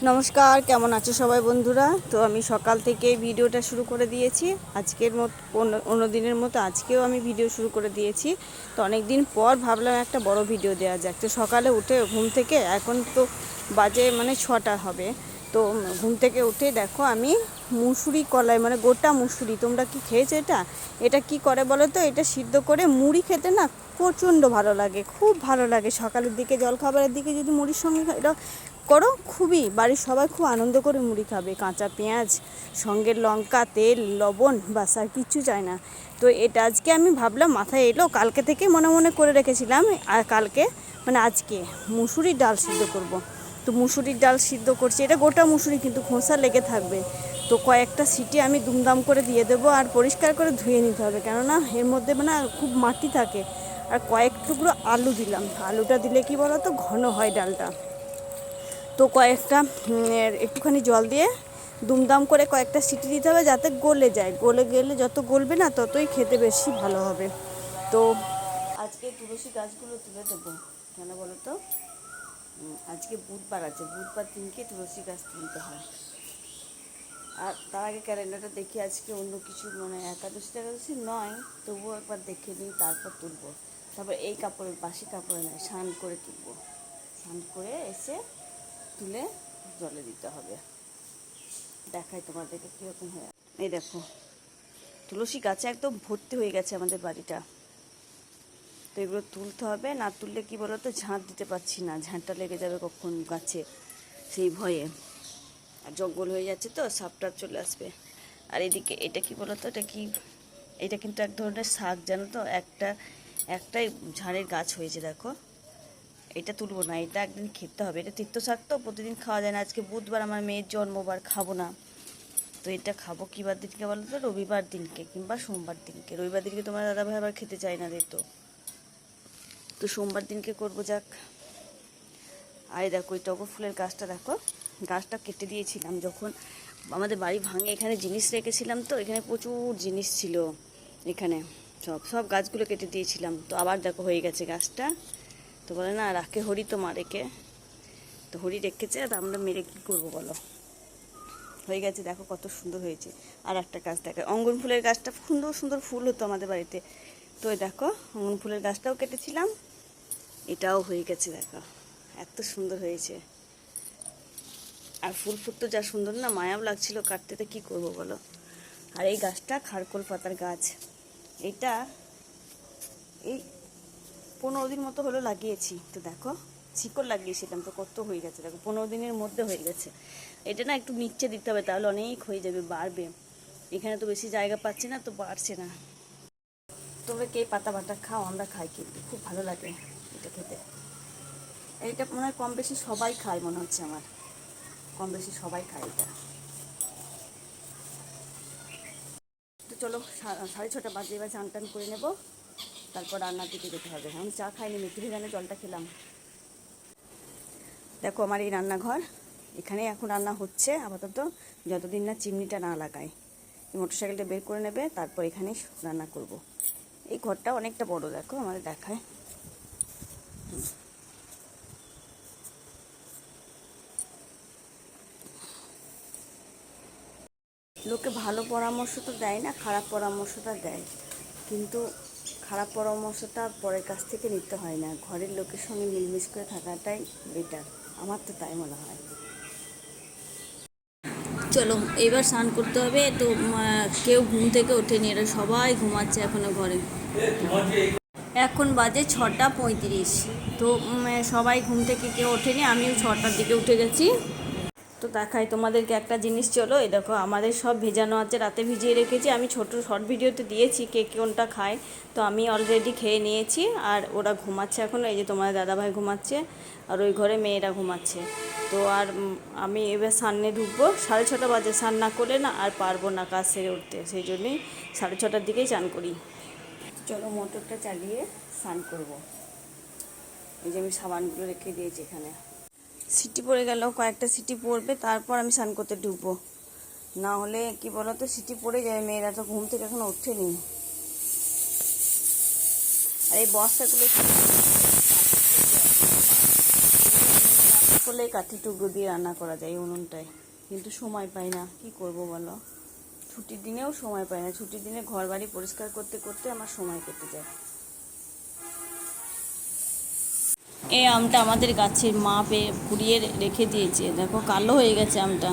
নমস্কার, কেমন আছো সবাই বন্ধুরা? তো আমি সকাল থেকে ভিডিওটা শুরু করে দিয়েছি। আজকের মতো অন্য দিনের মতো আজকেও আমি ভিডিও শুরু করে দিয়েছি। তো অনেক দিন পর ভাবলাম একটা বড় ভিডিও দেওয়া যাক। তো সকালে উঠে ঘুম থেকে এখন তো বাজে 6টা হবে। তো ঘুম থেকে উঠে দেখো আমি মুসুরি কলাই গোটা মুসুরি, তোমরা কি খেয়েছো? এটা কি করে বলো তো? এটা সিদ্ধ করে মুড়ি খেতে না প্রচণ্ড ভালো লাগে, খুব ভালো লাগে। সকালের দিকে জলখাবারের দিকে যদি মুড়ির সঙ্গে এটা করো, খুবই বাড়ির সবাই খুব আনন্দ করে মুড়ি খাবে। কাঁচা পেঁয়াজ, সঙ্গে লঙ্কা, তেল, লবণ, বাস আর কিচ্ছু চাই না। তো এটা আজকে আমি ভাবলাম, মাথায় এলো, কালকে থেকে মনে মনে করে রেখেছিলাম। আর কালকে আজকে মুসুরির ডাল সিদ্ধ করব। তো মুসুরির ডাল সিদ্ধ করছি, এটা গোটা মুসুরি কিন্তু খোসা লেগে থাকবে। তো কয়েকটা সিটি আমি দুমদাম করে দিয়ে দেবো, আর পরিষ্কার করে ধুয়ে নিতে হবে, কেননা এর মধ্যে খুব মাটি থাকে। আর কয়েক টুকরো আলু দিলাম, আলুটা দিলে কি বলো তো, ঘন হয় ডালটা। তো কয়েকটা একটুখানি জল দিয়ে দুমদাম করে কয়েকটা সিটি দিতে হবে, যাতে গলে যায়। গলে গেলে যত গলবে না ততই খেতে বেশি ভালো হবে। তো আজকে তুলসী গাছগুলো তুলে দেবো, কেন বলো তো? আজকে বুধবার আছে, বুধবার দিনকে তুলসী গাছ তুলতে হয়। আর তার আগে ক্যালেন্ডারটা দেখি, আজকে অন্য কিছু একাদশী টেকাদশী নয়, তবুও একবার দেখে নিই, তারপর তুলবো। তারপর এই কাপড়ে, বাসি কাপড়ে নয়, স্নান করে তুলবো। স্নান করে এসে তুলে জলে দিতে হবে। দেখাই তোমাদেরকে কীরকম হয়ে। এই দেখো, তুলসী গাছে একদম ভর্তি হয়ে গেছে আমাদের বাড়িটা। তো এগুলো তুলতে হবে, না তুললে কি বলো তো, ঝাঁট দিতে পারছি না, ঝাঁটটা লেগে যাবে কখন গাছে, সেই ভয়ে। আর জঙ্গল হয়ে যাচ্ছে তো, সাপটা চলে আসবে। আর এদিকে এটা কি বলো তো, এটা কিন্তু এক ধরনের শাক, জানো তো? একটাই ঝাড়ের গাছ হয়েছে, দেখো। এটা তুলবো না, এটা একদিন খেতে হবে। এটা তিক্ত শাক তো, প্রতিদিন খাওয়া যায় না। আজকে বুধবার, আমার মেয়ের জন্মবার, খাবো না। তো এটা খাবো কী বার দিনকে বলো তো? রবিবার দিনকে কিংবা সোমবার দিনকে। রবিবার দিনকে তোমার দাদাভাই আবার খেতে চায় না, দিত। তো সোমবার দিনকে করবো, যাক। আর দেখো, ওই টগর ফুলের গাছটা দেখো, গাছটা কেটে দিয়েছিলাম যখন আমাদের বাড়ি ভাঙে। এখানে জিনিস রেখেছিলাম, তো এখানে প্রচুর জিনিস ছিল, এখানে সব গাছগুলো কেটে দিয়েছিলাম। তো আবার দেখো হয়ে গেছে গাছটা। তো বলে না, রাখে হরি তো মারেকে। তো হরি রেখেছে, আর আমরা মেরে কী করবো বলো? হয়ে গেছে, দেখো কত সুন্দর হয়েছে। আর একটা গাছ দেখো, অঙ্গন ফুলের গাছটা, সুন্দর সুন্দর ফুল হতো আমাদের বাড়িতে। তো দেখো, অঙ্গন ফুলের গাছটাও কেটেছিলাম, এটাও হয়ে গেছে, দেখো এত সুন্দর হয়েছে। আর ফুল ফুটতো যা সুন্দর না, মায়াও লাগছিল কাটতে, তো কী করবো বলো? আর এই গাছটা খারকোল পাতার গাছ, এটা এই 15 দিন মতো হলো লাগিয়েছি। তো দেখো, শিকড় লাগিয়েছিলাম, তো কত হয়ে গেছে দেখো, 15 দিনের মধ্যে হয়ে গেছে। এটা না একটু নিচে দিতে হবে, তাহলে অনেক হয়ে যাবে, বাড়বে। এখানে তো বেশি জায়গা পাচ্ছি না, তো বাড়ছে না। তোমরা কে পাতা বাটা খাও? আমরা খাই, কিন্তু খুব ভালো লাগে এটা খেতে। এইটা মনে হয় কম বেশি সবাই খায়, মনে হচ্ছে আমার, কম বেশি সবাই খায় এটা। তো চলো, 6:30 বাজে, এবার চান টান করে নেবো, তারপর রান্নার দিকে যেতে হবে। আমি চা খাইনি, মেথি ভেজানো জলটা খেলাম। দেখো আমার এই রান্নাঘর, এখানে এখন রান্না হচ্ছে আপাতত, যতদিন না চিমনিটা না লাগায়। মোটরসাইকেলটা বের করে নেবে, তারপর এখানেই রান্না করব। এই ঘরটা অনেকটা বড়, দেখো আমাদের দেখায়। লোকে ভালো পরামর্শ তো দেয় না, খারাপ পরামর্শটা দেয়, কিন্তু খারাপ পরামর্শটা পরের কাছ থেকে নিতে হয় না, ঘরের লোকের সঙ্গে মিলমিশ করে থাকাটাই বেটার, আমার তো তাই মনে হয়। চলো এবার স্নান করতে হবে। তো কেউ ঘুম থেকে ওঠেনি, এরা সবাই ঘুমাচ্ছে এখনো ঘরে। এখন বাজে 6:35। তো সবাই ঘুম থেকে কেউ ওঠেনি, আমিও 6টার দিকে উঠে গেছি। তো দেখাই তোমাদেরকে একটা জিনিস, চলো। এই দেখো, আমাদের সব ভেজানো আছে, রাতে ভিজিয়ে রেখেছি। আমি ছোট শর্ট ভিডিওতে দিয়েছি কে কোনটা খায়। তো আমি অলরেডি খেয়ে নিয়েছি, আর ওরা ঘুমাচ্ছে এখন। এই যে তোমাদের দাদাভাই ঘুমাচ্ছে, আর ওই ঘরে মেয়েরা ঘুমাচ্ছে। তো আর আমি এবার সামনে ঢুকবো, 6:30 বাজে। স্নান না করলে না আর পারবো না কাজ সেরে উঠতে, সেই জন্যই 6:30 দিকেই চান করি। চলো মোটরটা চালিয়ে স্নান করবো। এই যে আমি সাবানগুলো রেখে দিয়েছি এখানে। সিটি পড়ে গেল, কয়েকটা সিটি পড়বে, তারপর আমি স্নান করতে ঢুকবো। না হলে কি বলতো, সিটি পড়ে যায়, মেয়েরা তো ঘুম থেকে এখনো ওঠেনি। আর এই বস্তাগুলো করলে হলে কাঠি টুকরো দিয়ে রান্না করা যায় এই উনুনটায়, কিন্তু সময় পাই না, কি করব বলো। ছুটির দিনেও সময় পাই না, ছুটির দিনে ঘর বাড়ি পরিষ্কার করতে করতে আমার সময় কেটে যায়। এই আমটা আমাদের গাছের মা কুড়িয়ে রেখে দিয়েছে, দেখো কালো হয়ে গেছে আমটা।